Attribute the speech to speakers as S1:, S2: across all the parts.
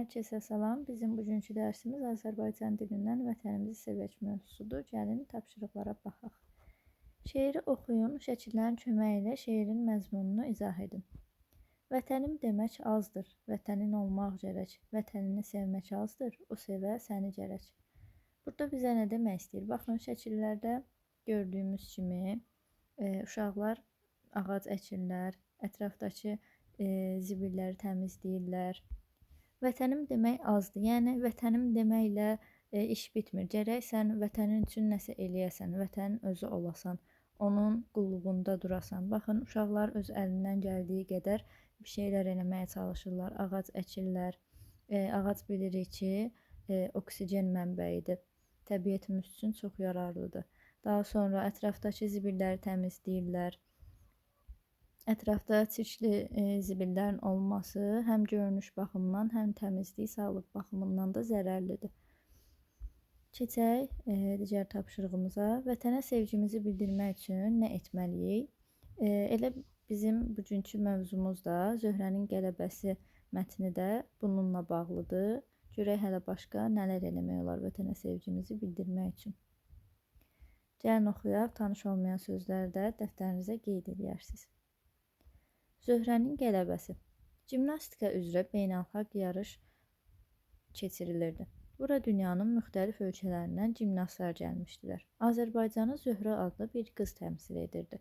S1: Herkese salam. Bizim bugünkü dərsimiz Azərbaycan dilindən vətənimizi sevək mövzusudur. Gəlin tapşırıqlara baxaq. Şeiri oxuyun, şəkillərin köməyi ilə şeirin məzmununu izah edin. Vətənim demək azdır, vətənin olmaq gərək. Vətənini sevmək azdır, o sevə səni gərək. Burada bizə nə demək istəyir? Baxın, şəkillərdə gördüyümüz kimi uşaqlar ağac əkirlər, ətrafdakı zibilləri təmizləyirlər. Vətənim demək azdır. Yəni, vətənim deməklə iş bitmir. Gərək sən vətənin üçün nəsə eləyəsən, vətənin özü olasan, onun qulluğunda durasan. Baxın, uşaqlar öz əlindən gəldiyi qədər bir şeylər eləməyə çalışırlar. Ağac əkirlər. Ağac bilirik ki, oksigen mənbəyidir. Təbiətimiz üçün çox yararlıdır. Daha sonra ətrafdakı zibilləri təmizləyirlər. Ətrafda çirkli zibillərin olması həm görünüş baxımından, həm təmizlik, sağlıq baxımından da zərərlidir. Keçək digər tapşırığımıza. Vətənə sevgimizi bildirmək üçün nə etməliyik? Elə bizim bugünkü mövzumuz da Zöhrənin qələbəsi mətni də bununla bağlıdır. Görək hələ başqa nələr eləmək olar vətənə sevgimizi bildirmək üçün. Gəlin oxuyaq, tanış olmayan sözləri də dəftərinizə qeyd edərsiniz. Zöhrənin qələbəsi. Gimnastika üzrə beynəlxalq yarış keçirilirdi. Bura dünyanın müxtəlif ölkələrindən gimnastlar gəlmişdilər. Azərbaycanı Zöhrə adlı bir qız təmsil edirdi.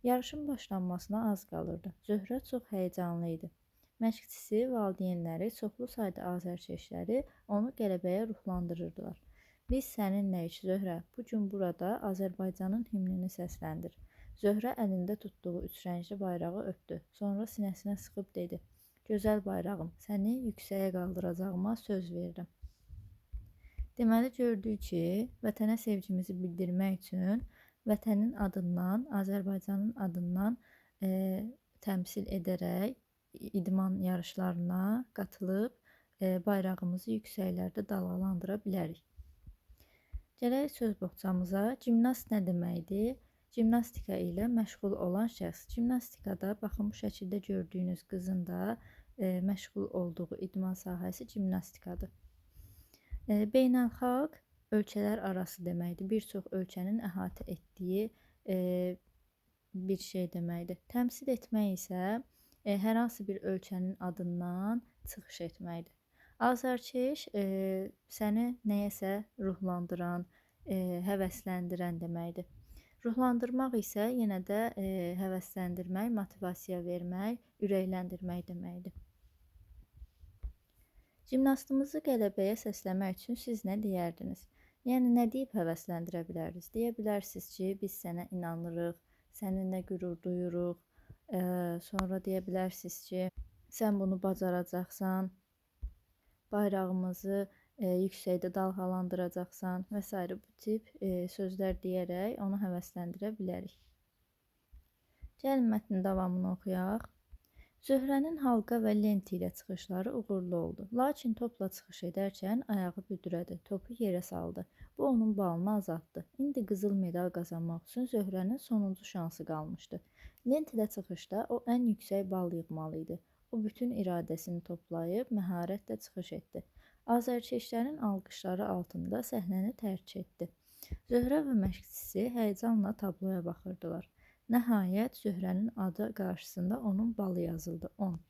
S1: Yarışın başlanmasına az qalırdı. Zöhrə çox həyəcanlı idi. Məşqçisi, valideynləri, çoxlu sayda azərkeşləri onu qələbəyə ruhlandırırdılar. Biz səninləyik Zöhrə, bugün burada Azərbaycanın himnini səsləndir. Zöhrə əlində tutduğu üçrəngli bayrağı öpdü. Sonra sinəsinə sıxıb dedi. Gözəl bayrağım, səni yüksəyə qaldıracağıma söz verirəm. Deməli, gördük ki, vətənə sevgimizi bildirmək üçün vətənin adından, Azərbaycanın adından təmsil edərək idman yarışlarına qatılıb bayrağımızı yüksəklərdə dalğalandıra bilərik. Gələk söz boğçamıza. Gimnast nə deməkdir? Gimnastika ilə məşğul olan şəxs. Gimnastikada, baxın, bu şəkildə gördüyünüz qızın da məşğul olduğu idman sahəsi gimnastikadır. Beynəlxalq ölkələr arası deməkdir. Bir çox ölkənin əhatə etdiyi bir şey deməkdir. Təmsil etmək isə hər hansı bir ölkənin adından çıxış etməkdir. Azərkeş səni nəyəsə ruhlandıran, həvəsləndirən deməkdir. Ruhlandırmaq isə yenə də həvəsləndirmək, motivasiya vermək, ürəkləndirmək deməkdir. Gimnastımızı qələbəyə səsləmək üçün siz nə deyərdiniz? Yəni, nə deyib həvəsləndirə bilərsiniz? Deyə bilərsiniz ki, biz sənə inanırıq, səninlə qürur duyuruq. Sonra deyə bilərsiniz ki, sən bunu bacaracaqsan, bayrağımızı yüksəkdə dalğalandıracaqsan və s. bu tip sözlər deyərək onu həvəsləndirə bilərik. Gəlin mətnin davamını oxuyaq. Zöhrənin halqa və lenti ilə çıxışları uğurlu oldu. Lakin topla çıxış edərkən ayağı büdrədi, topu yerə saldı. Bu onun balını azaltdı. İndi qızıl medal qazanmaq üçün Zöhrənin sonuncu şansı qalmışdı. Lent ilə çıxışda o ən yüksək bal yığmalı idi. O bütün iradəsini toplayıb məharətlə çıxış etdi. Azərkeşlərin alqışları altında səhnəni tərk etdi. Zöhrə və məşqçisi həyəcanla tabloya baxırdılar. Nəhayət, Zöhrənin adı qarşısında onun balı yazıldı, 10.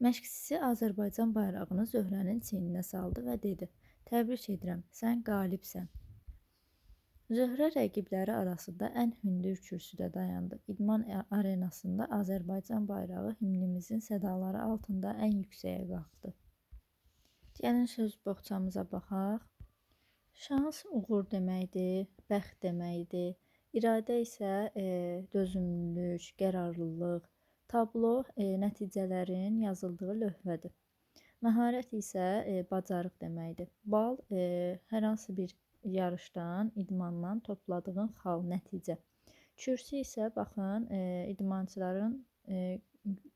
S1: Məşqçisi Azərbaycan bayrağını Zöhrənin çiyninə saldı və dedi, təbrik edirəm, sən qalibsən. Zöhrə rəqibləri arasında ən hündür kürsüdə dayandı. İdman arenasında Azərbaycan bayrağı himnimizin sədaları altında ən yüksəyə qalxdı. Gəlin söz boğçamıza baxaq. Şans uğur deməkdir, bəxt deməkdir. İradə isə dözümlülük, qərarlılıq. Tablo nəticələrin yazıldığı lövhədir. Məharət isə bacarıq deməkdir. Bal hər hansı bir yarışdan, idmandan topladığın xal, nəticə. Kürsü isə baxın, idmançıların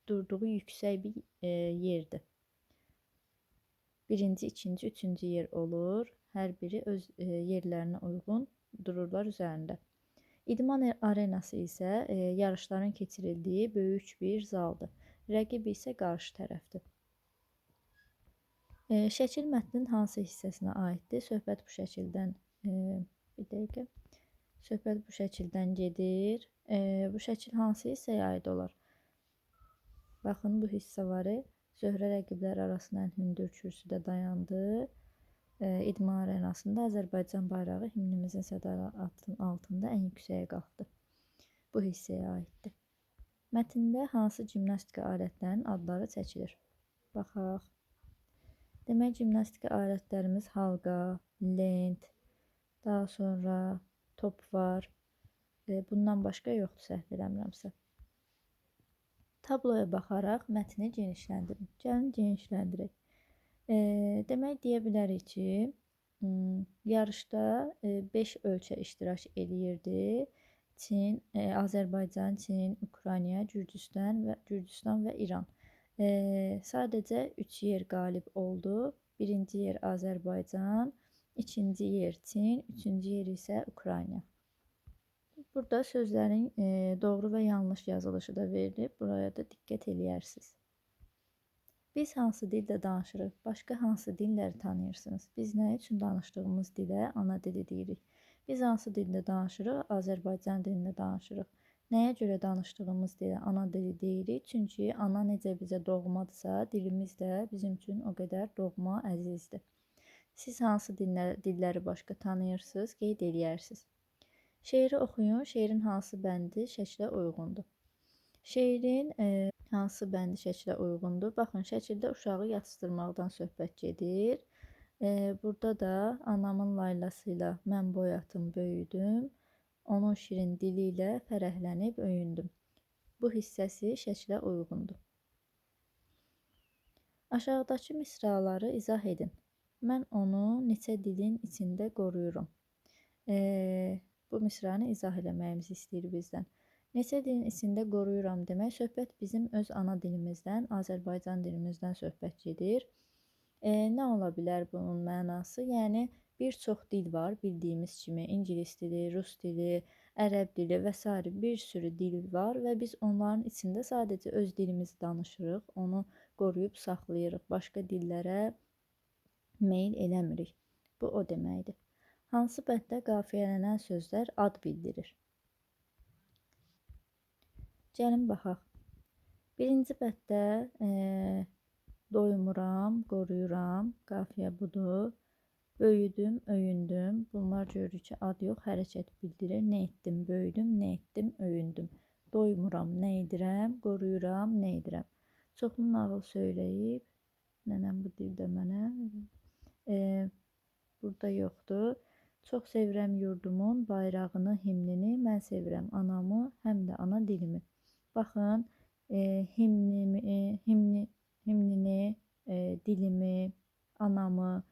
S1: durduğu yüksək bir yerdir. Birinci, ikinci, üçüncü yer olur. Hər biri öz yerlərinə uyğun dururlar üzərində. İdman arenası isə yarışların keçirildiyi böyük bir zaldır. Rəqib isə qarşı tərəfdir. Şəkil mətnin hansı hissəsinə aiddir? Söhbət bu şəkildən bir dəqiqə. Söhbət bu şəkildən gedir. Bu şəkil hansı hissəyə aid olar? Baxın, bu hissə var. Zöhrə rəqiblər arasında ən hündür kürsüdə dayandı. İdman arenasında Azərbaycan bayrağı himnimizin sədalatının altında ən yüksəyə qalxdı. Bu hissəyə aiddir. Mətndə hansı gimnastika alətlərinin adları çəkilir? Baxaq. Demək, gimnastika alətlərimiz halqa, lent, daha sonra top var. Bundan başqa yoxdur, səhv eləmirəmsə. Tabloya baxaraq mətni genişləndirin. Gəlin genişləndirək. Demək, deyə bilərik ki, yarışda 5 ölkə iştirak edirdi. Çin, Azərbaycan, Çin, Ukrayna, Gürcüstan və İran. Sadəcə 3 yer qalib oldu. Birinci yer Azərbaycan, ikinci yer Çin, üçüncü yer isə Ukrayna. Burada sözlərin doğru və yanlış yazılışı da verilib. Buraya da diqqət eləyərsiniz. Biz hansı dildə danışırıq? Başqa hansı dilləri tanıyırsınız? Biz nə üçün danışdığımız dilə ana dili deyirik? Biz hansı dildə danışırıq? Azərbaycan dilində danışırıq. Nəyə görə danışdığımız dilə ana dili deyirik? Çünki ana necə bizə doğmadırsa, dilimiz də bizim üçün o qədər doğma, əzizdir. Siz hansı dilləri başqa tanıyırsınız? Qeyd eləyərsiniz. Şeiri oxuyun. Şeirin hansı bəndi şəklə uyğundur? Şeirin hansı bəndi şəklə uyğundur? Baxın, şəkildə uşağı yatızdırmaqdan söhbət gedir. Burada da anamın laylası ilə mən boyatım, böyüdüm. Onun şirin dili ilə fərəhlənib öyündüm. Bu hissəsi şəklə uyğundur. Aşağıdakı misraları izah edin. Mən onu neçə dilin içində qoruyuram. Bu misranı izah eləməyimizi istəyir bizdən. Neçə dilin içində qoruyuram demək, söhbət bizim öz ana dilimizdən, Azərbaycan dilimizdən söhbət gedir. Nə ola bilər bunun mənası? Yəni, bir çox dil var, bildiyimiz kimi İngilis dili, Rus dili, Ərəb dili və s. bir sürü dil var və biz onların içində sadəcə öz dilimizi danışırıq, onu qoruyub saxlayırıq, başqa dillərə meyl eləmirik. Bu o deməkdir. Hansı bənddə qafiyələnən sözlər ad bildirir? Gəlin baxaq. Birinci bənddə doymuram, qoruyuram, qafiyə budur. Böyüdüm, öyündüm. Bunlar görürük ki, ad yox, hərəkət bildirir. Nə etdim, böyüdüm, nə etdim, öyündüm. Doymuram, nə edirəm, qoruyuram, nə edirəm. Çoxlu nağıl söyləyib. Nənəm bu dildə mənə. Burada yoxdur. Çox sevirəm yurdumun bayrağını, himnini. Mən sevirəm anamı, həm də ana dilimi. Baxın, himnini, dilimi, anamı,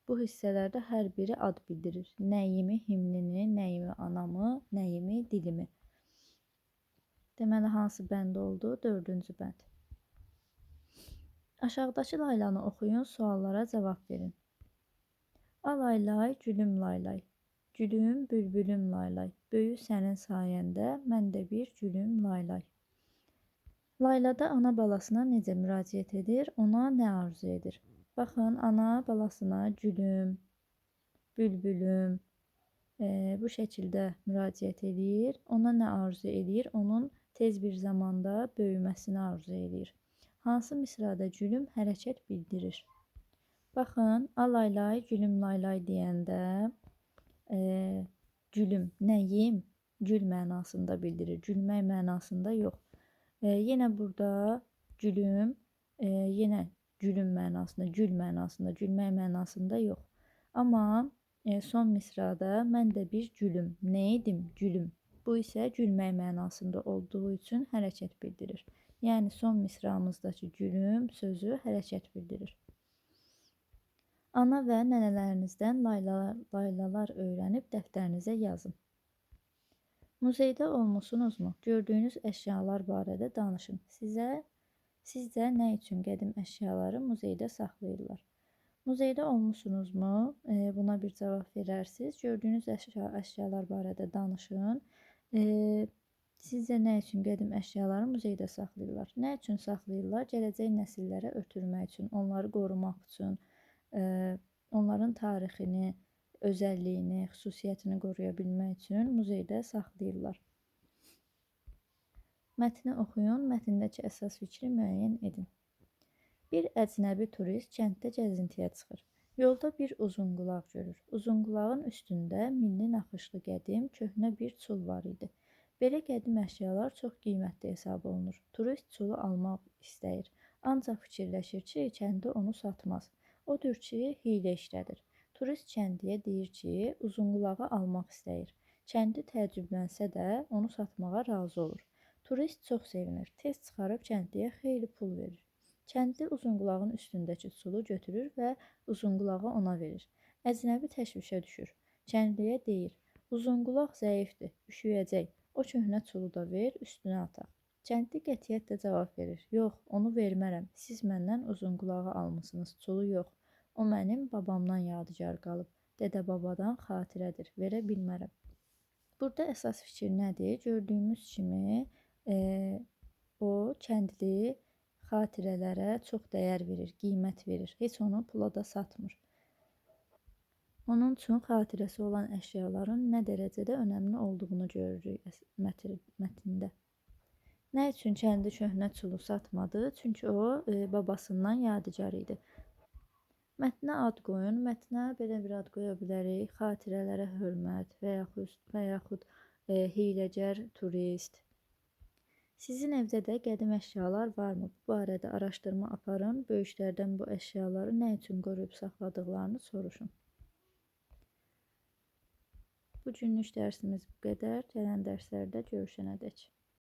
S1: bu hissələrdə hər biri ad bildirir. Nəyimi, himnini, nəyimi, anamı, nəyimi, dilimi. Deməli, hansı bənd oldu? 4-cü bənd. Aşağıdakı laylanı oxuyun, suallara cavab verin. Alaylay, gülüm laylay. Gülüm, bülbülüm laylay. Böyü sənin sayəndə, mən də bir gülüm laylay. Laylada ana balasına necə müraciət edir, ona nə arzu edir? Baxın, ana balasına gülüm, bülbülüm bu şəkildə müraciət edir. Ona nə arzu edir? Onun tez bir zamanda böyüməsini arzu edir. Hansı misrada gülüm hərəkət bildirir? Baxın, alaylay, gülüm laylay deyəndə gülüm, nəyim? Gül mənasında bildirir. Gülmək mənasında yox. Yenə burada gülüm, yenə gülüm mənasında, gül mənasında, gülmək mənasında yox. Amma son misrada mən də bir gülüm, nə edim? Gülüm. Bu isə gülmək mənasında olduğu üçün hərəkət bildirir. Yəni son misramızdakı gülüm sözü hərəkət bildirir. Ana və nənələrinizdən laylalar öyrənib dəftərinizə yazın. Muzeydə olmusunuzmu? Gördüyünüz əşyalar barədə danışın. Sizcə nə üçün qədim əşyaları muzeydə saxlayırlar? Muzeydə olmusunuzmu? Buna bir cavab verərsiniz. Gördüyünüz əşyalar barədə danışın. Sizcə nə üçün qədim əşyaları muzeydə saxlayırlar? Nə üçün saxlayırlar? Gələcək nəsillərə ötürmək üçün, onları qorumaq üçün, onların tarixini, özəlliyini, xüsusiyyətini qoruya bilmək üçün muzeydə saxlayırlar. Mətni oxuyun, mətndəki əsas fikri müəyyən edin. Bir əcnəbi turist kənddə gəzintiyə çıxır. Yolda bir uzunqulaq görür. Uzunqulağın üstündə milli naxışlı qədim, köhnə bir çul var idi. Belə qədim əşyalar çox qiymətli hesab olunur. Turist çulu almaq istəyir. Ancaq fikirləşir ki, kəndi onu satmaz. Odur ki, hiylə işlədir. Turist kəndliyə deyir ki, uzunqulağı almaq istəyir. Kəndi təəccüblənsə də onu satmağa razı olur. Turist çox sevinir. Tez çıxarıb kəndliyə xeyli pul verir. Kəndli uzunqulağın üstündəki çulu götürür və uzunqulağı ona verir. Əcnəbi təşvişə düşür. Kəndliyə deyir, uzunqulaq zəifdir, üşüyəcək. O köhnə çulu da ver, üstünə ataq. Kəndli qətiyyətlə cavab verir, yox, onu vermərəm. Siz məndən uzunqulağı almısınız, çulu yox. O mənim babamdan yadigar qalıb. Dədə-babadan xatirədir, verə bilmərəm. Burada əsas fikir nədir? Gördüyümüz kimi o kəndli xatirələrə çox dəyər verir, qiymət verir. Heç onu pula da satmır. Onun üçün xatirəsi olan əşyaların nə dərəcədə önəmli olduğunu görürük mətndə. Nə üçün kəndi köhnə çulu satmadı? Çünki o babasından yadigar idi. Mətnə ad qoyun. Mətnə belə bir ad qoya bilərik. Xatirələrə hörmət və yaxud hiyləgər turist. Sizin evdə də qədim əşyalar varmı? Bu barədə araşdırma aparın. Böyüklərdən bu əşyaları nə üçün qoruyub saxladıqlarını soruşun. Bu günlük dərsimiz bu qədər. Gələn dərslərdə görüşənədək.